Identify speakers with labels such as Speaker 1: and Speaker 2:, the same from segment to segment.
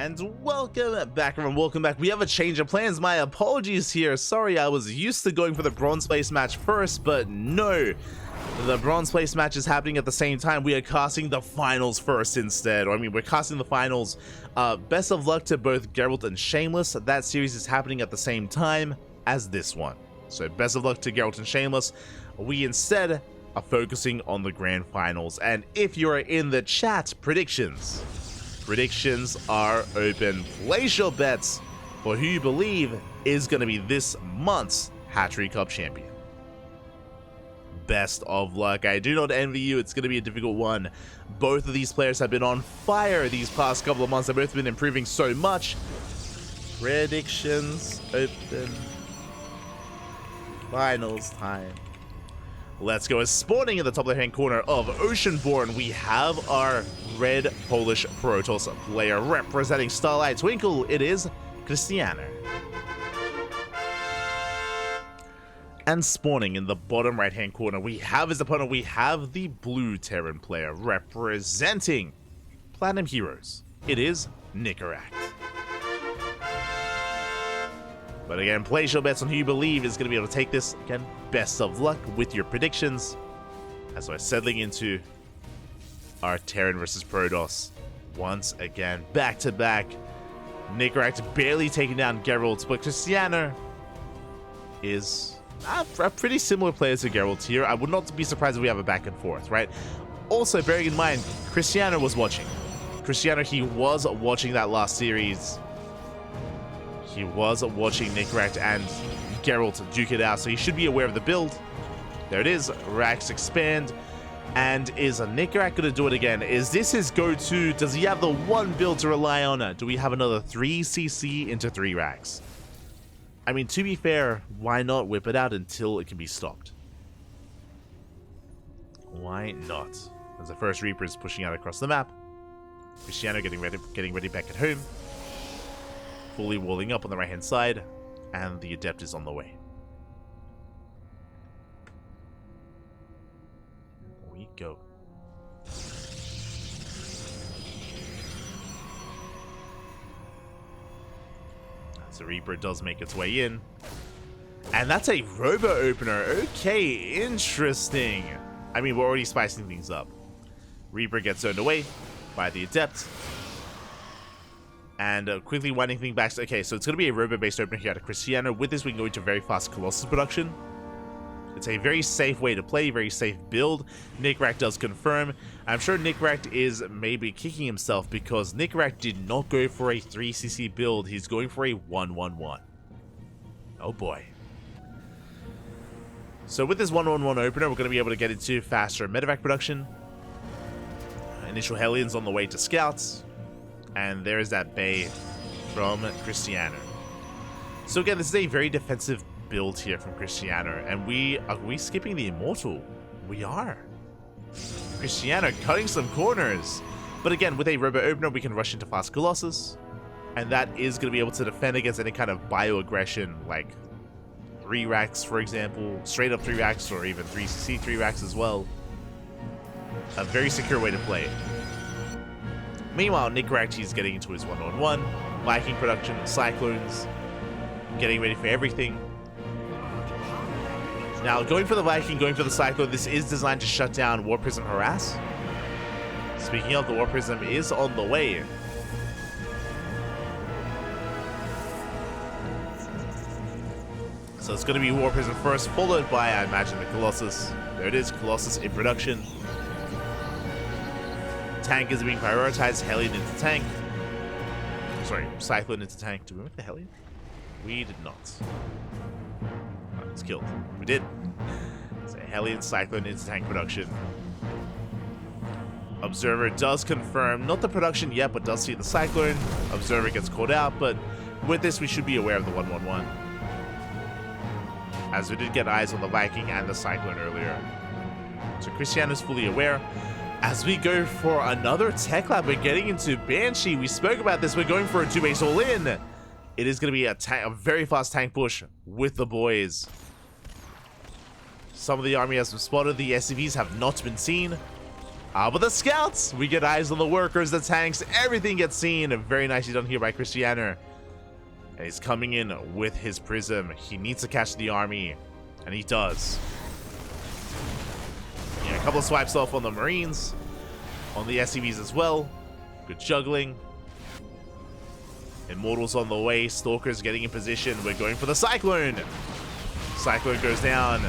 Speaker 1: And welcome back, everyone. Welcome back. We have a change of plans. My apologies here. Sorry, I was used to going for the bronze place match first, but no. The bronze place match is happening at the same time. We are casting the finals first instead. Or, I mean, we're casting the finals. Best of luck to both Geralt and Shameless. That series is happening at the same time as this one. So, best of luck to Geralt and Shameless. We instead are focusing on the grand finals. And if you are in the chat, predictions are open. Place your bets for who you believe is going to be this month's Hatchery Cup champion. Best of luck. I do not envy you. It's going to be a difficult one. Both of these players have been on fire these past couple of months. They've both been improving so much. Predictions open. Finals time. Let's go. As spawning in the top left-hand corner of Oceanborn, we have our red Polish Protoss player representing Starlight Twinkle. It is Krystianer. And spawning in the bottom right-hand corner, we have his opponent. We have the blue Terran player representing Platinum Heroes. It is Nicoract. But again, place your bets on who you believe is going to be able to take this. Again, best of luck with your predictions as we're settling into our Terran versus Protoss. Once again, back-to-back. Nicoract barely taking down Geralt, but Krystianer is a pretty similar player to Geralt here. I would not be surprised if we have a back and forth, right? Also, bearing in mind, Krystianer was watching. Krystianer, he was watching that last series. He was watching Nicoract and Geralt duke it out, so he should be aware of the build. There it is, Rax expand. And is Nicoract going to do it again? Is this his go-to? Does he have the one build to rely on? Do we have another 3cc into 3 Rax? I mean, to be fair, why not whip it out until it can be stopped? Why not? As the first Reaper is pushing out across the map. Krystianer getting ready back at home. Fully walling up on the right-hand side, and the Adept is on the way. Here we go. As the Reaper does make its way in. And that's a Robo Opener. Okay, interesting. I mean, we're already spicing things up. Reaper gets turned away by the Adept. And quickly winding things back. Okay, so it's going to be a Robo-based opener here at Krystianer. With this, we can go into very fast Colossus production. It's a very safe way to play, very safe build. Nicoract does confirm. I'm sure Nicoract is maybe kicking himself because Nicoract did not go for a 3cc build. He's going for a 1-1-1. Oh boy. So with this 1-1-1 opener, we're going to be able to get into faster medevac production. Initial Hellions on the way to scouts. And there's that Bay from Krystianer. So again, this is a very defensive build here from Krystianer. And are we skipping the Immortal? We are. Krystianer cutting some corners. But again, with a Robo Opener, we can rush into fast Colossus. And that is going to be able to defend against any kind of bio-aggression, like 3 racks, for example. Straight up 3 racks, or even 3cc 3 racks as well. A very secure way to play it. Meanwhile, Nicoract, he's getting into his 1-on-1, Viking production, Cyclones, getting ready for everything. Now, going for the Viking, going for the Cyclone, this is designed to shut down War Prism Harass. Speaking of, the War Prism is on the way. So it's going to be War Prism first, followed by, I imagine, the Colossus. There it is, Colossus in production. Tank is being prioritized. Hellion into tank. Sorry, Cyclone into tank. Did we make the Hellion? We did not. Oh, it's killed. We did. So Hellion, Cyclone into tank production. Observer does confirm, not the production yet, but does see the Cyclone. Observer gets called out, but with this we should be aware of the 1-1-1. As we did get eyes on the Viking and the Cyclone earlier. So Krystianer's fully aware. As we go for another tech lab, we're getting into Banshee. We spoke about this. We're going for a 2-base all-in. It is going to be a very fast tank push with the boys. Some of the army has been spotted. The SCVs have not been seen. But the scouts, we get eyes on the workers, the tanks, everything gets seen. Very nicely done here by Krystianer. And he's coming in with his prism. He needs to catch the army, and he does. Yeah, a couple of swipes off on the Marines, on the SCVs as well. Good juggling. Immortals on the way, Stalkers getting in position. We're going for the Cyclone. Cyclone goes down.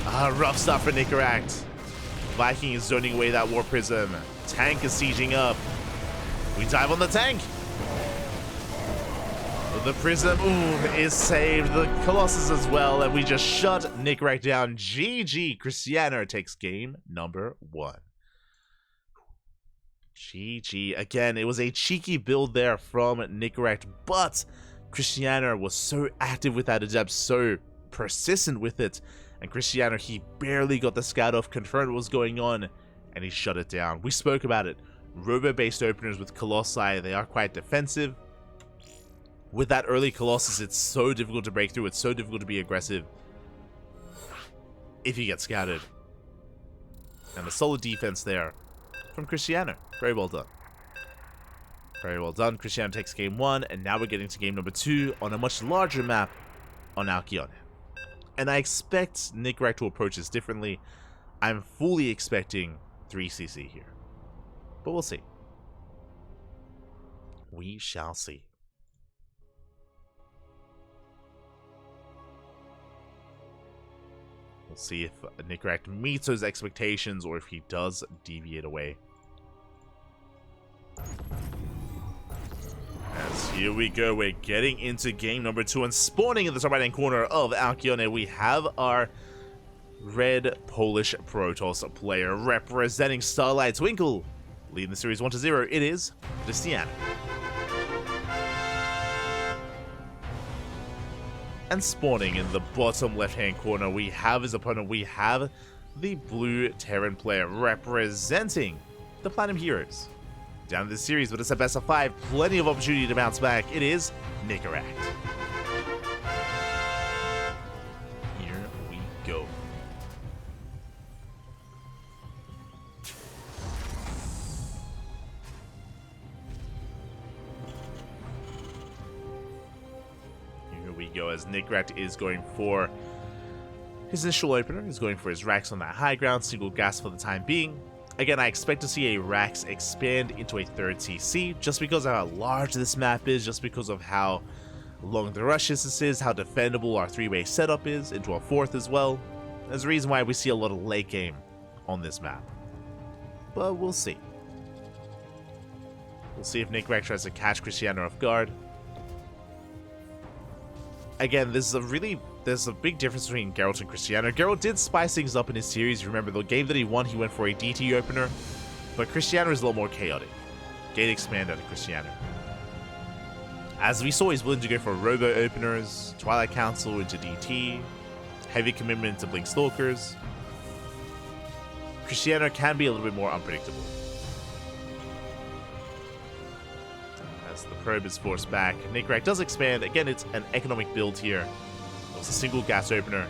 Speaker 1: Rough stuff for Nicoract. Viking is zoning away that War Prism. Tank is sieging up. We dive on the tank. The Prism, is saved. The Colossus as well, and we just shut Nicoract down. GG. Krystianer takes game number 1. GG. Again, it was a cheeky build there from Nicoract, but Krystianer was so active with that adept, so persistent with it, and Krystianer, he barely got the scout off, confirmed what was going on, and he shut it down. We spoke about it. Robo-based openers with Colossi, they are quite defensive. With that early Colossus, it's so difficult to break through, it's so difficult to be aggressive if you get scouted. And a solid defense there from Krystianer. Very well done. Very well done. Krystianer takes game 1, and now we're getting to game number 2 on a much larger map on Alkyone. And I expect Nicoract to approach this differently. I'm fully expecting 3cc here. But we'll see. We shall see. We'll see if Nicoract meets those expectations or if he does deviate away. As here we go, we're getting into game number 2, and spawning in the top right hand corner of Alkyone, we have our red Polish Protoss player representing Starlight Twinkle. Leading the series 1-0, it is Krystianer. And spawning in the bottom left-hand corner, we have his opponent. We have the blue Terran player representing the Platinum Heroes. Down in this series, but it's a best of 5. Plenty of opportunity to bounce back. It is Nicoract. Here we go. Go as Nicoract is going for his initial opener. He's going for his Rax on that high ground, single gas for the time being. Again, I expect to see a Rax expand into a 3rd CC just because of how large this map is, just because of how long the rush distance is, how defendable our 3-way setup is, into a 4th as well. There's a reason why we see a lot of late game on this map. But we'll see. We'll see if Nicoract tries to catch Krystianer off guard. Again, there's a big difference between Geralt and Krystianer. Geralt did spice things up in his series. Remember, the game that he won, he went for a DT opener. But Krystianer is a little more chaotic. Gate expand out of Krystianer. As we saw, he's willing to go for robo openers, Twilight Council into DT, heavy commitment into Blink Stalkers. Krystianer can be a little bit more unpredictable. The probe is forced back. Nicoract does expand. Again, it's an economic build here. It's a single gas opener.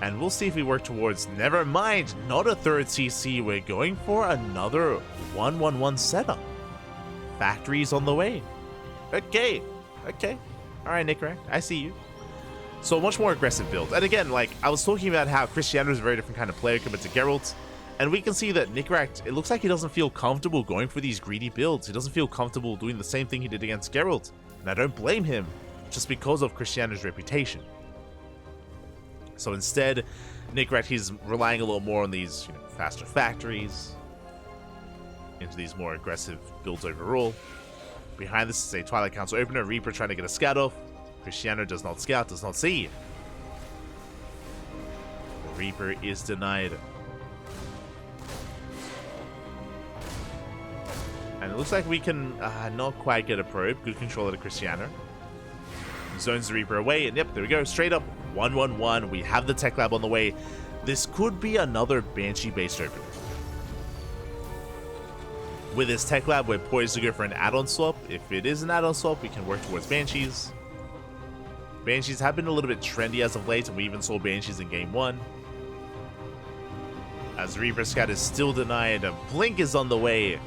Speaker 1: And we'll see if we work towards... Never mind, not a 3rd CC. We're going for another 1-1-1 setup. Factories on the way. Okay. Alright, Nicoract, I see you. So a much more aggressive build. And again, like, I was talking about how Krystianer is a very different kind of player compared to Geralt. And we can see that Nicoract, it looks like he doesn't feel comfortable going for these greedy builds. He doesn't feel comfortable doing the same thing he did against Geralt. And I don't blame him, just because of Krystianer's reputation. So instead, Nicoract, he's relying a little more on these faster factories, into these more aggressive builds overall. Behind this is a Twilight Council opener, Reaper trying to get a scout off. Krystianer does not scout, does not see. The Reaper is denied. And it looks like we can not quite get a probe. Good control of the Krystianer. Zones the Reaper away, and yep, there we go. Straight up 1-1-1. We have the Tech Lab on the way. This could be another Banshee-based opener. With this Tech Lab, we're poised to go for an add-on swap. If it is an add-on swap, we can work towards Banshees. Banshees have been a little bit trendy as of late, and we even saw Banshees in Game 1. As Reaper Scout is still denied, Blink is on the way.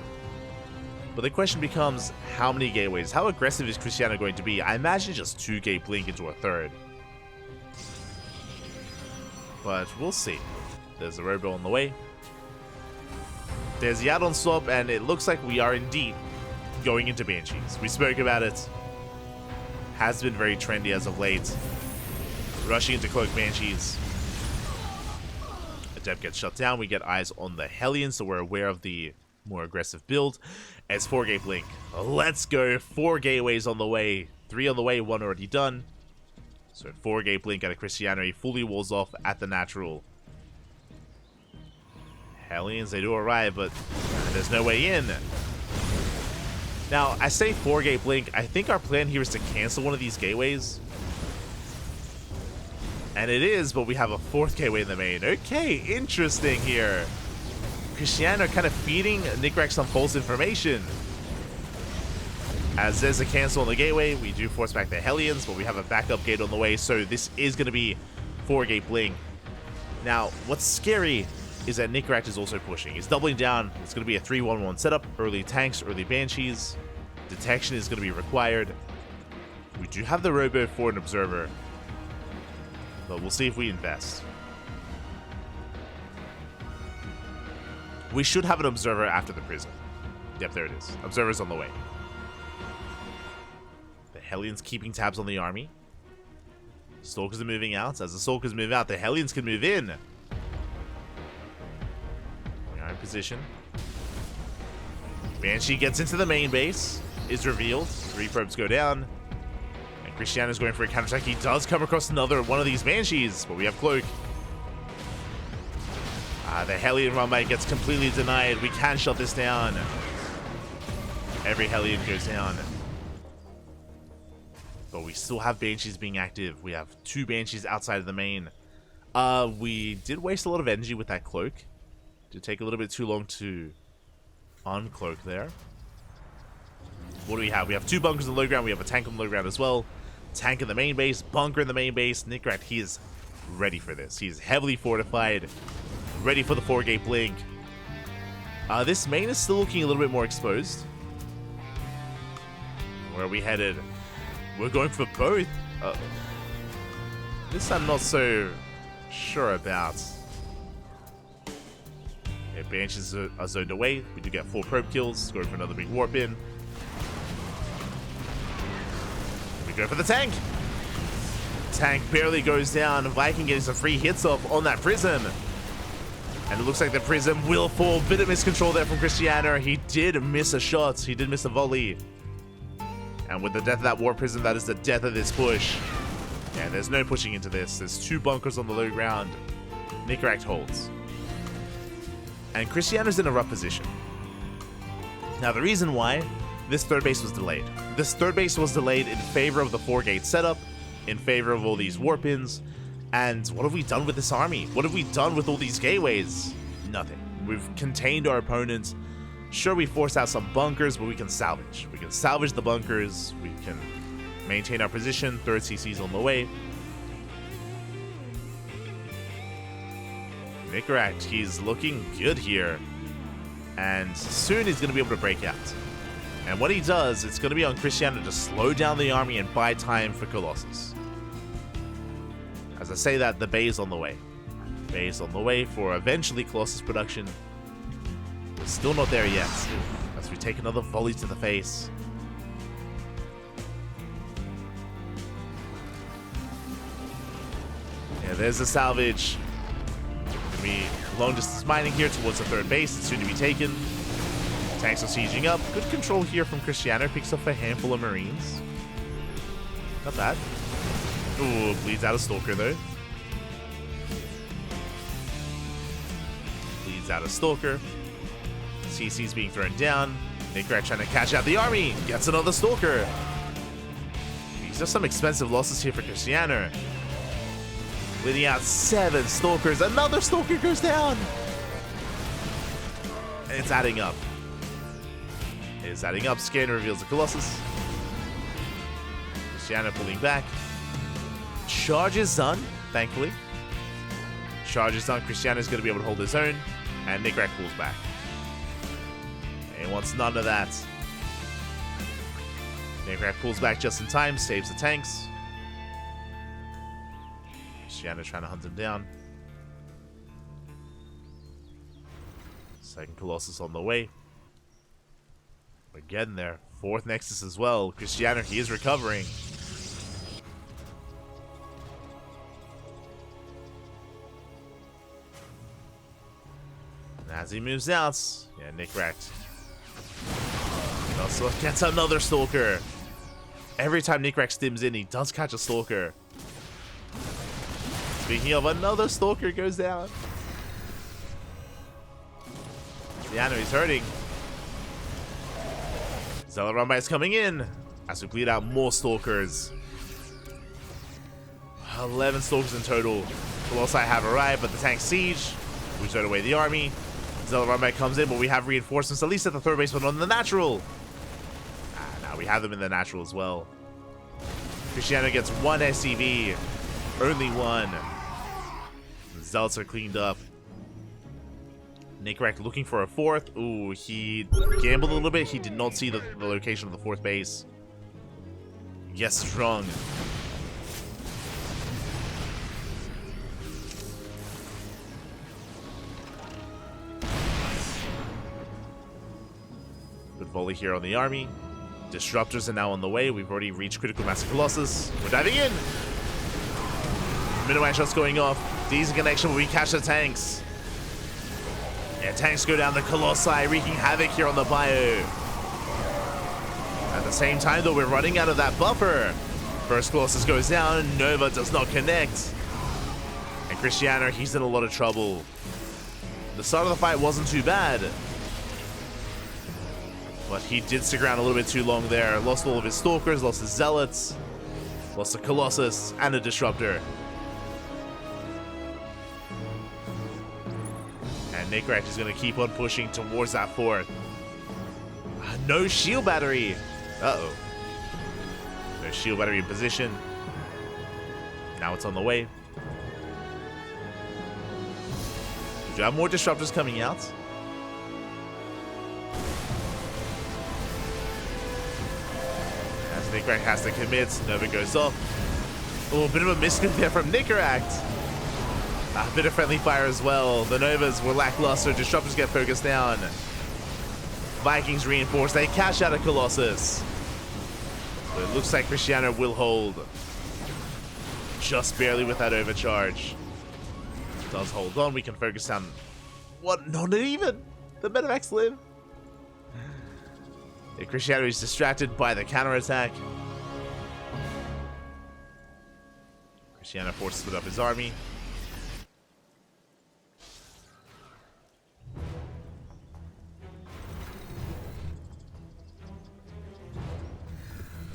Speaker 1: But the question becomes, how many gateways? How aggressive is Krystianer going to be? I imagine just 2 gate Blink into a third. But we'll see. There's a Robo on the way. There's the add-on swap, and it looks like we are indeed going into Banshees. We spoke about it. Has been very trendy as of late. Rushing into Cloak Banshees. Adept gets shut down. We get eyes on the Hellions, so we're aware of the more aggressive build. It's 4 gate Blink. Let's go. 4 gateways on the way. 3 on the way, 1 already done. So 4 gate Blink at a Krystianer. He fully walls off at the natural. Hellions, they do arrive, but there's no way in. Now, I say 4 gate Blink. I think our plan here is to cancel one of these gateways. And it is, but we have a 4th gateway in the main. Okay, interesting here. Krystianer kind of feeding Nicoract some false information. As there's a cancel on the gateway, we do force back the Hellions, but we have a backup gate on the way, so this is going to be 4 gate Blink. Now, what's scary is that Nicoract is also pushing. He's doubling down. It's going to be a 3-1-1 setup. Early tanks, early Banshees. Detection is going to be required. We do have the Robo for an Observer, but we'll see if we invest. We should have an Observer after the Prism. Yep, there it is. Observer's on the way. The Hellions keeping tabs on the army. Stalkers are moving out. As the Stalkers move out, the Hellions can move in. We are in position. Banshee gets into the main base. Is revealed. 3 probes go down. And Krystianer's going for a counterattack. He does come across another one of these Banshees, but we have Cloak. The Hellion run bite gets completely denied. We can shut this down. Every Hellion goes down. But we still have Banshees being active. We have 2 Banshees outside of the main. We did waste a lot of energy with that Cloak. Did take a little bit too long to uncloak there. What do we have? We have 2 bunkers on the low ground. We have a tank on the low ground as well. Tank in the main base. Bunker in the main base. Nicoract, he is ready for this. He's heavily fortified. Ready for the 4 gate Blink. This main is still looking a little bit more exposed. Where are we headed? We're going for both. This I'm not so sure about. Yeah, Banshees are zoned away. We do get 4 probe kills. Going for another big warp in. We go for the tank. Tank barely goes down. Viking getting some free hits off on that Prism. And it looks like the Prism will fall. Bit of miscontrol there from Krystianer. He did miss a shot. He did miss a volley. And with the death of that War Prism, that is the death of this push. Yeah, there's no pushing into this. There's 2 bunkers on the low ground. Nicoract holds. And Krystianer's in a rough position. Now, the reason why, this 3rd base was delayed. This 3rd base was delayed in favor of the 4 gate setup, in favor of all these warp-ins. And what have we done with this army? What have we done with all these gateways? Nothing. We've contained our opponents. Sure, we forced out some bunkers, but we can salvage. We can salvage the bunkers. We can maintain our position. 3rd CC's on the way. Nicoract, he's looking good here. And soon he's going to be able to break out. And when he does, it's going to be on Krystianer to slow down the army and buy time for Colossus. As I say that, the Bay is on the way. Bay is on the way for eventually Colossus production. We're still not there yet, as we take another volley to the face. Yeah, there's the salvage. Gonna be long distance mining here towards the 3rd base. It's soon to be taken. Tanks are sieging up. Good control here from Krystianer. Picks up a handful of Marines. Not bad. Ooh, bleeds out a Stalker though. Bleeds out a Stalker. CC's being thrown down. Nicoract trying to catch out the army. Gets another Stalker. These are some expensive losses here for Krystianer. Bleeding out 7 Stalkers. Another Stalker goes down. And it's adding up. It's adding up. Scan reveals the Colossus. Krystianer pulling back. Charge is done, thankfully. Charge is done. Krystianer is going to be able to hold his own. And Nicoract pulls back. He wants none of that. Nicoract pulls back just in time, saves the tanks. Krystianer trying to hunt him down. Second Colossus on the way. We're getting there. Fourth Nexus as well. Krystianer, he is recovering. And as he moves out, yeah, Nicoract also gets another Stalker. Every time Nicoract stims in, he does catch a Stalker. Speaking of, another Stalker goes down. Krystianer, he's hurting. Zealot Rumbai is coming in as we bleed out more Stalkers. 11 Stalkers in total. Colossi have arrived, but the tank siege. We turn away the army. Zealot Rumbai comes in, but we have reinforcements, at least at the third base, but on the natural. Now we have them in the natural as well. Krystianer gets one SCV. Only one. Zealots are cleaned up. Nicoract looking for a fourth. Ooh, he gambled a little bit. He did not see the location of the fourth base. Yes, strong. Good volley here on the army. Disruptors are now on the way. We've already reached critical mass of Colossus. We're diving in. Minimum shots going off. Decent connection, but we catch the tanks. Yeah, tanks go down the Colossi, wreaking havoc here on the bio. At the same time, though, we're running out of that buffer. First Colossus goes down, Nova does not connect. And Krystianer, he's in a lot of trouble. The start of the fight wasn't too bad. But he did stick around a little bit too long there. Lost all of his Stalkers, lost his Zealots, lost a Colossus, and a Disruptor. And Nicoract is going to keep on pushing towards that fourth. No shield battery. Uh-oh. No shield battery in position. Now it's on the way. Do you have more Disruptors coming out? As Nicoract has to commit, Nova goes off. Oh, a bit of a misclick there from Nicoract. A bit of friendly fire as well. The Novas were lackluster. Disruptors get focused down. Vikings reinforce. They cash out a Colossus. But it looks like Krystianer will hold. Just barely with that overcharge. Does hold on. We can focus down. What? Not even. The Medivacs live. Yeah, Krystianer is distracted by the counterattack. Krystianer forces to split up his army.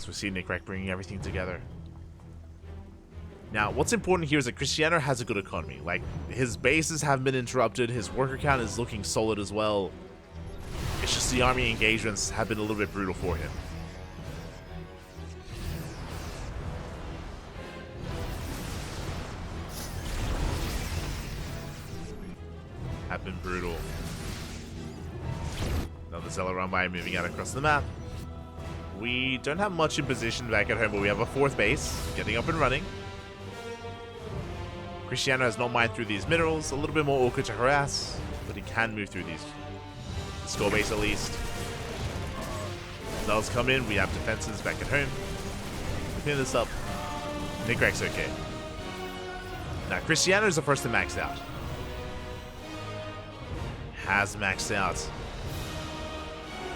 Speaker 1: We see Nicoract bringing everything together. Now, what's important here is that Krystianer has a good economy. Like, his bases haven't been interrupted. His worker count is looking solid as well. It's just the army engagements have been a little bit brutal for him. Have been brutal. Another Zealot Rumbai moving out across the map. We don't have much in position back at home, but we have a fourth base getting up and running. Krystianer has not mined through these minerals. A little bit more awkward to harass, but he can move through these. The score base at least. Zealots come in. We have defenses back at home. Clean this up. Nicoract's okay. Now, Krystianer is the first to max out. Has maxed out.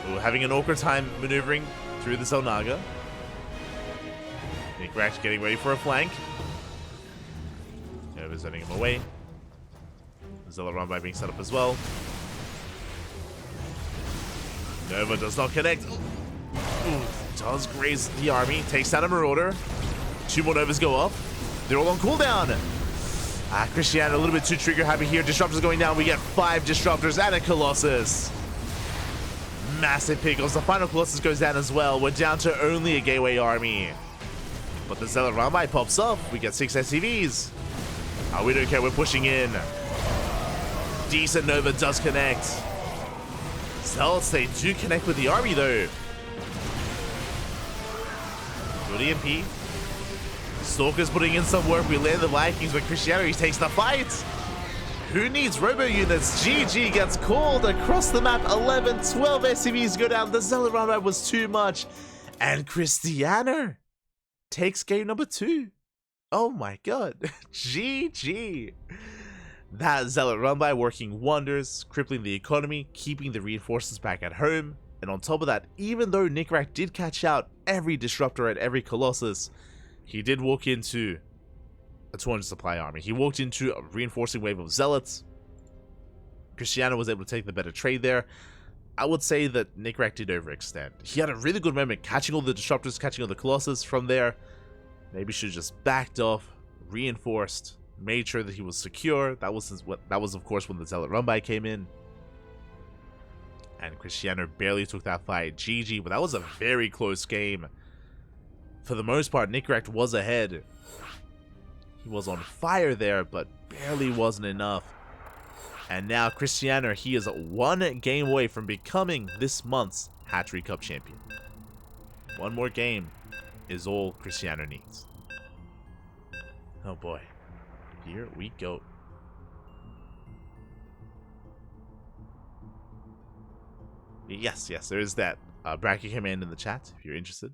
Speaker 1: We're having an awkward time maneuvering through the Zelnaga. Nicoract getting ready for a flank. Nova sending him away. Zealot Rumbai being set up as well. Nova does not connect. Ooh, does graze the army. Takes down a Marauder. Two more Novas go off. They're all on cooldown. Krystianer a little bit too trigger happy here. Disruptors going down. We get 5 Disruptors and a Colossus. Massive pickles. The final Colossus goes down as well. We're down to only a Gateway army. But the Zealot Rumbai pops up. We get 6 SCVs. We don't care. We're pushing in. Decent Nova does connect. Zealots, they do connect with the army though. Good EMP. Stalker's putting in some work. We land the Vikings, but Krystianer, he takes the fight. Who needs robo units? GG gets called across the map. 11, 12 SCVs go down. The Zealot round was too much. And Krystianer takes game number 2. Oh my god. GG. That Zealot run by working wonders, crippling the economy, keeping the reinforcements back at home. And on top of that, even though Nicoract did catch out every disruptor and every Colossus, he did walk into a 200 supply army. He walked into a reinforcing wave of Zealots. Krystianer was able to take the better trade there. I would say that Nicoract did overextend. He had a really good moment catching all the disruptors, catching all the Colossus. From there, maybe should have just backed off, reinforced, made sure that he was secure. That was of course when the Zealot run-by came in. And Krystianer barely took that fight. GG, but that was a very close game. For the most part, Nicoract was ahead. He was on fire there, but barely wasn't enough. And now Krystianer, he is 1 game away from becoming this month's Hatchery Cup champion. 1 more game is all Krystianer needs. Oh boy. Here we go. Yes, there is that bracket command in the chat if you're interested.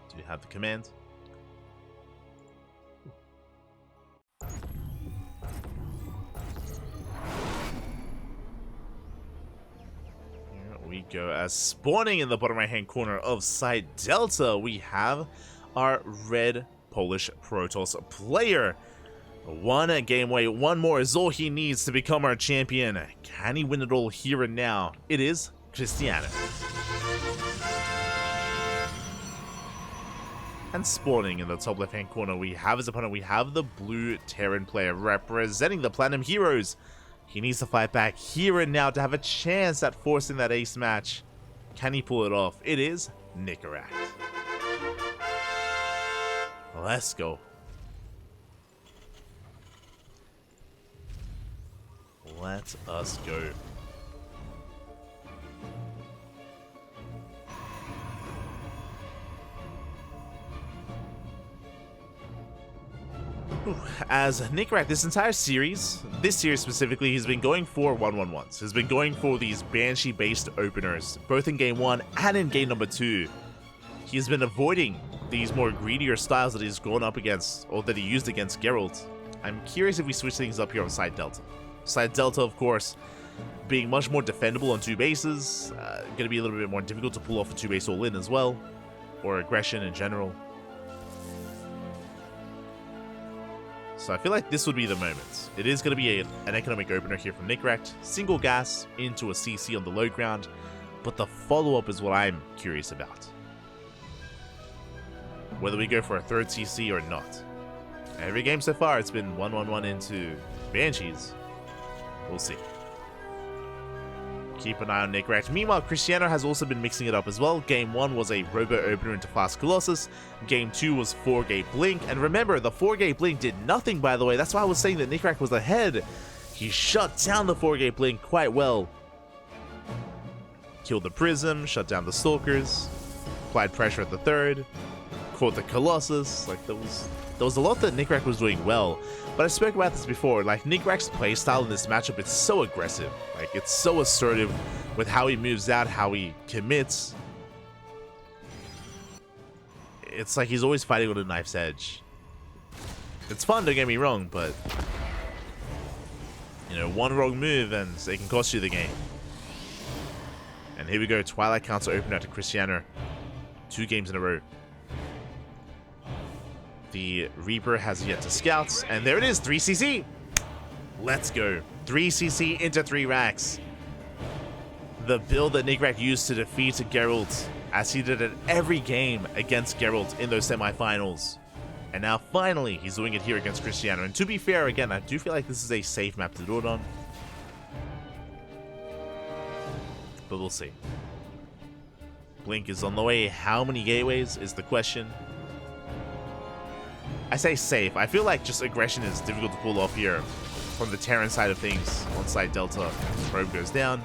Speaker 1: Do you have the command? Here we go. As spawning in the bottom right hand corner of site Delta, we have our red Polish Protoss player. 1 game away, 1 more is all he needs to become our champion. Can he win it all here and now? It is Krystianer. And spawning in the top left hand corner, we have his opponent. We have the blue Terran player representing the Platinum Heroes. He needs to fight back here and now to have a chance at forcing that ace match. Can he pull it off? It is Nicoract. Let's go. Let us go. As Nicoract, this entire series, this series specifically, he's been going for 1-1-1s. He's been going for these Banshee-based openers, both in game 1 and in game number 2. He's been avoiding these more greedier styles that he's gone up against, or that he used against Geralt. I'm curious if we switch things up here on side Delta. Side Delta, of course, being much more defendable on 2 bases, going to be a little bit more difficult to pull off a 2-base all-in as well, or aggression in general. So I feel like this would be the moment. It is going to be an economic opener here from Nicoract. Single gas into a CC on the low ground, but the follow-up is what I'm curious about. Whether we go for a 3rd CC or not. Every game so far, it's been 1-1-1 into Banshees. We'll see. Keep an eye on Nicoract. Meanwhile, Krystianer has also been mixing it up as well. Game 1 was a Robo opener into Fast Colossus. Game 2 was 4-gate Blink. And remember, the 4-gate Blink did nothing, by the way. That's why I was saying that Nicoract was ahead. He shut down the 4-gate Blink quite well. Killed the Prism, shut down the Stalkers, applied pressure at the 3rd, caught the Colossus. Like, there was a lot that Nicoract was doing well. But I spoke about this before, like Nicoract's playstyle in this matchup, it's so aggressive. Like, it's so assertive with how he moves out, how he commits. It's like he's always fighting on a knife's edge. It's fun, don't get me wrong, but you know, one wrong move and it can cost you the game. And here we go, Twilight counter open out to Krystianer. 2 games in a row. The Reaper has yet to scout, and there it is, 3cc. Let's go. 3cc into 3 racks. The build that Nicoract used to defeat Geralt, as he did it every game against Geralt in those semifinals. And now finally, he's doing it here against Krystianer. And to be fair, again, I do feel like this is a safe map to do it on. But we'll see. Blink is on the way. How many gateways is the question? I say safe. I feel like just aggression is difficult to pull off here from the Terran side of things. On side Delta, probe goes down.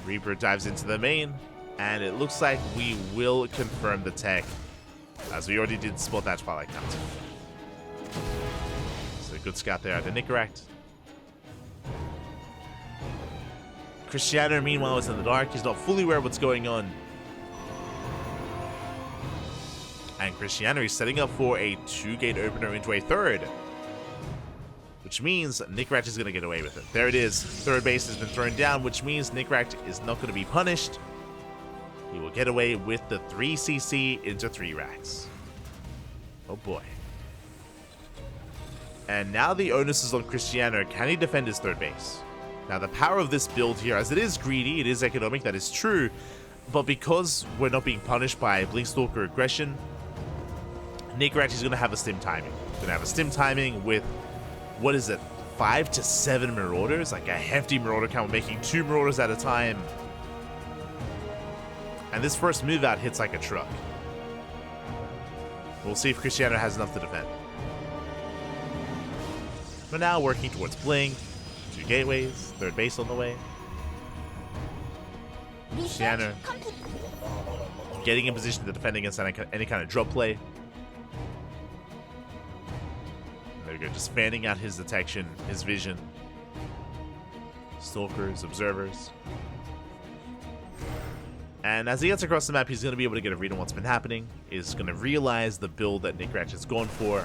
Speaker 1: Reaper dives into the main, and it looks like we will confirm the tech, as we already did spot that Twilight count. So good scout there at the Nicoract. Krystianer, meanwhile, is in the dark. He's not fully aware of what's going on. And Krystianer is setting up for a 2-gate opener into a third, which means Nicoract is going to get away with it. There it is. Third base has been thrown down, which means Nicoract is not going to be punished. He will get away with the 3cc into 3 racks. Oh boy. And now the onus is on Krystianer. Can he defend his third base? Now the power of this build here, as it is greedy, it is economic, that is true, but because we're not being punished by Blinkstalker aggression, Nicoract is going to have a stim timing. Going to have a stim timing with, what is it, 5 to 7 Marauders? Like a hefty Marauder count, making 2 Marauders at a time. And this first move out hits like a truck. We'll see if Krystianer has enough to defend. For now, working towards Blink. 2 gateways, third base on the way. Krystianer getting in position to defend against any kind of drop play. There we go, just fanning out his detection, his vision. Stalkers, observers. And as he gets across the map, he's going to be able to get a read on what's been happening. He's going to realize the build that Nicoract has gone for.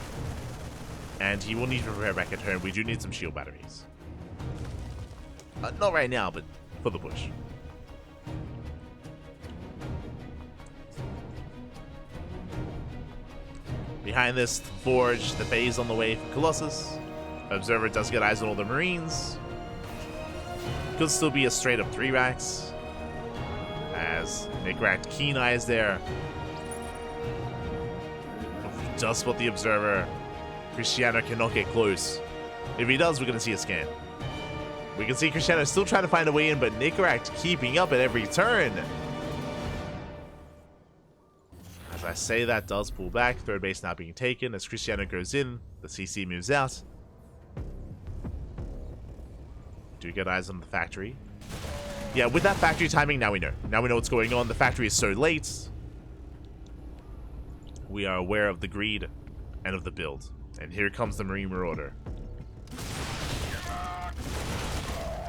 Speaker 1: And he will need to prepare back at home. We do need some shield batteries. Not right now, but for the push. Behind this, Forge, the Bay's on the way for Colossus. Observer does get eyes on all the Marines. Could still be a straight up 3 racks. As Nicoract keen eyes there. Does spot the Observer. Krystianer cannot get close. If he does, we're going to see a scan. We can see Krystianer still trying to find a way in, but Nicoract keeping up at every turn. As I say, that does pull back. Third base now being taken. As Krystianer goes in, the CC moves out. Do get eyes on the factory. Yeah, with that factory timing, now we know. Now we know what's going on. The factory is so late. We are aware of the greed and of the build. And here comes the Marine Marauder.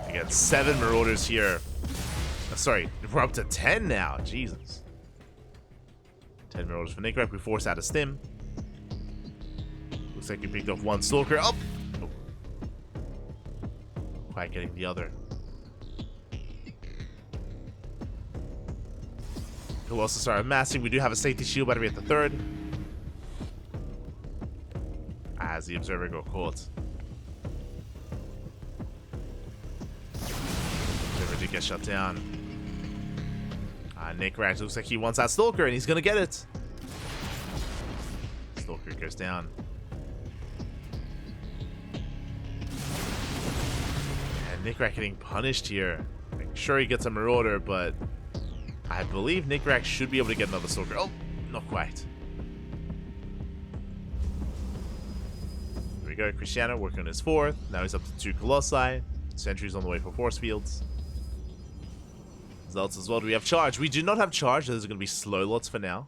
Speaker 1: We got 7 Marauders here. Sorry, we're up to 10 now. Jesus. 10 Marauders for Nicoract. We force out a stim. Looks like we picked off 1 Stalker. Oh! Quite getting the other. Colossus are amassing. We do have a safety shield battery at the third. As the Observer got caught. Observer did get shut down. Nicoract looks like he wants that Stalker, and he's going to get it. Stalker goes down. And Nicoract getting punished here. Make sure he gets a Marauder, but I believe Nicoract should be able to get another Stalker. Oh, not quite. Here we go. Krystianer working on his 4th. Now he's up to 2 Colossi. Sentries on the way for force fields. Zealots as well. Do we have charge? We do not have charge. Those are going to be slow lots for now.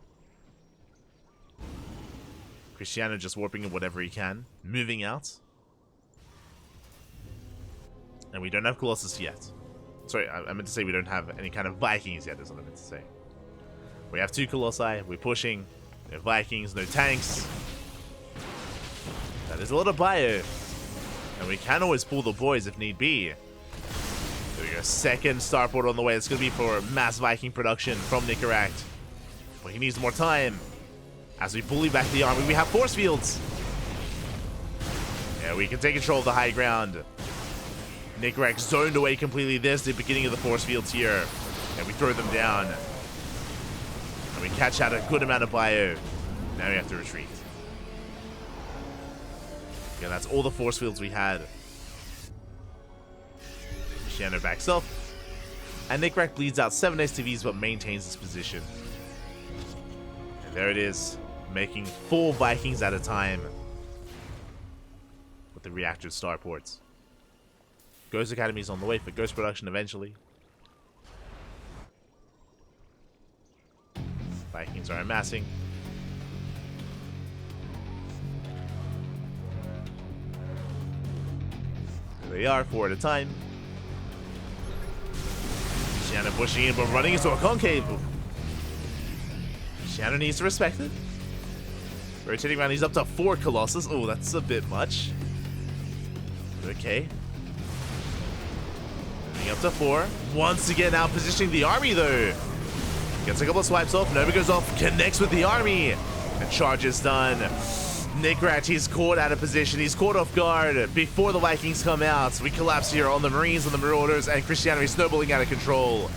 Speaker 1: Krystianer just warping in whatever he can. Moving out. And we don't have Colossus yet. Sorry, I meant to say we don't have any kind of Vikings yet, is what I meant to say. We have 2 Colossi. We're pushing. No Vikings, no tanks. That is a lot of bio. And we can always pull the boys if need be. There we go. 2nd starport on the way. It's going to be for mass Viking production from Nicoract. But he needs more time. As we bully back the army, we have force fields. Yeah, we can take control of the high ground. Nicoract zoned away completely. There's the beginning of the force fields here. And we throw them down. And we catch out a good amount of bio. Now we have to retreat. Yeah, that's all the force fields we had. Krystianer backs up. And Nicoract bleeds out 7 STVs but maintains his position. And there it is. making 4 Vikings at a time with the reactor starports. Ghost Academy is on the way for Ghost production eventually. Vikings are amassing. There they are, 4 at a time. Krystianer pushing in, but running into a concave. Krystianer needs to respect it. Rotating around, he's up to 4 Colossus. Oh, that's a bit much. Okay. Moving up to 4. Once again, now positioning the army, though. Gets a couple of swipes off. Nova goes off, connects with the army. And charge is done. Nicoract, he's caught out of position. He's caught off guard before the Vikings come out. We collapse here on the Marines, on the Marauders, and Krystianer is snowballing out of control.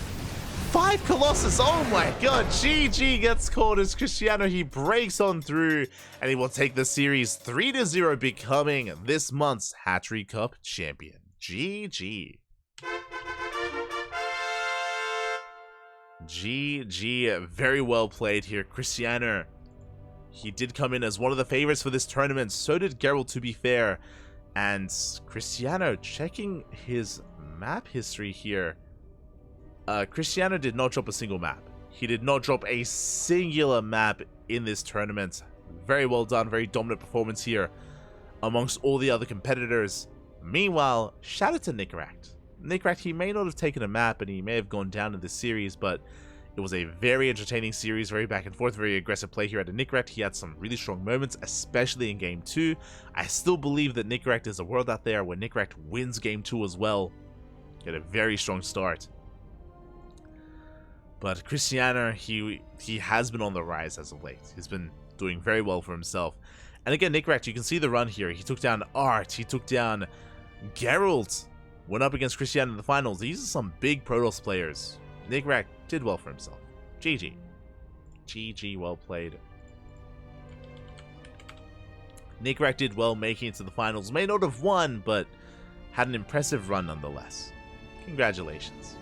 Speaker 1: 5 Colossus, oh my god. GG gets caught as Krystianer. He breaks on through, and he will take the series 3-0, becoming this month's Hatchery Cup champion. GG. GG, very well played here. Krystianer, he did come in as one of the favorites for this tournament. So did Geralt, to be fair. And Krystianer, checking his map history here, Krystianer did not drop a single map. He did not drop a singular map in this tournament. Very well done, very dominant performance here amongst all the other competitors. Meanwhile, shout out to Nicoract. Nicoract, he may not have taken a map and he may have gone down in this series, but it was a very entertaining series, very back and forth, very aggressive play here at Nicoract. He had some really strong moments, especially in Game 2. I still believe that Nicoract is a world out there where Nicoract wins Game 2 as well. He had a very strong start. But Krystianer, he has been on the rise as of late. He's been doing very well for himself. And again, Nicoract, you can see the run here. He took down Art, he took down Geralt, went up against Krystianer in the finals. These are some big Protoss players. Nicoract did well for himself. GG. GG, well played. Nicoract did well making it to the finals. May not have won, but had an impressive run nonetheless. Congratulations.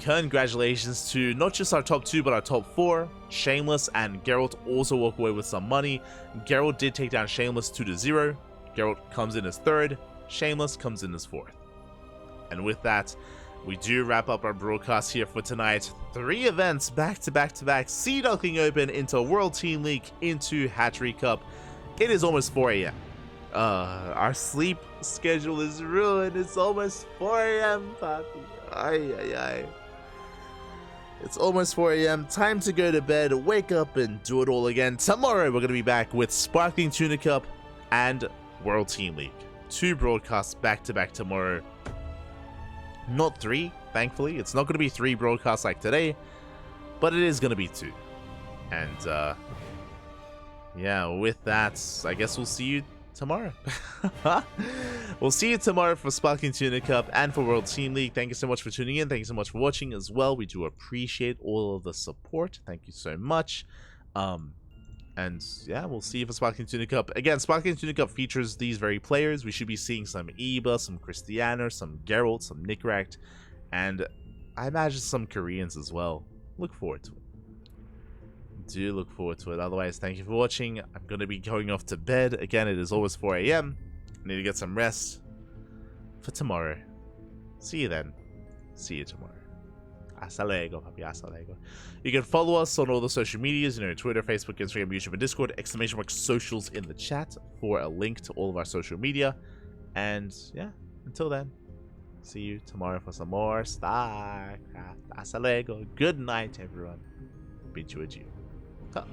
Speaker 1: Congratulations to not just our top 2, but our top 4. Shameless and Geralt also walk away with some money. Geralt did take down Shameless 2-0. Geralt comes in as 3rd. Shameless comes in as 4th. And with that, we do wrap up our broadcast here for tonight. 3 events back to back to back. Sea Duckling Open into World Team League into Hatchery Cup. It is almost 4 a.m. Our sleep schedule is ruined. It's almost 4 a.m. Papi. Ay, ay, ay. It's almost 4 a.m. Time to go to bed, wake up, and do it all again. Tomorrow, we're going to be back with Sparkling Tuna Cup and World Team League. 2 broadcasts back to back tomorrow. Not 3, thankfully. It's not going to be 3 broadcasts like today, but it is going to be 2. And, yeah, with that, I guess we'll see you tomorrow. We'll see you tomorrow for Sparkling Tuna Cup and for World Team League. Thank you so much for tuning in. Thank you so much for watching as well. We do appreciate all of the support. Thank you so much. And yeah, we'll see you for Sparkling Tuna Cup. Again, Sparkling Tuna Cup features these very players. We should be seeing some Eba, some Krystianer, some Geralt, some Nicoract, and I imagine some Koreans as well. Look forward to it. Do look forward to it. Otherwise, thank you for watching. I'm going to be going off to bed. Again, it is always 4 a.m. I need to get some rest for tomorrow. See you then. See you tomorrow. Hasta luego, papi. Hasta luego. You can follow us on all the social medias, Twitter, Facebook, Instagram, YouTube, and Discord. ! Socials in the chat for a link to all of our social media. And yeah, until then, see you tomorrow for some more StarCraft. Hasta luego. Good night, everyone. Bid you adieu. Huh.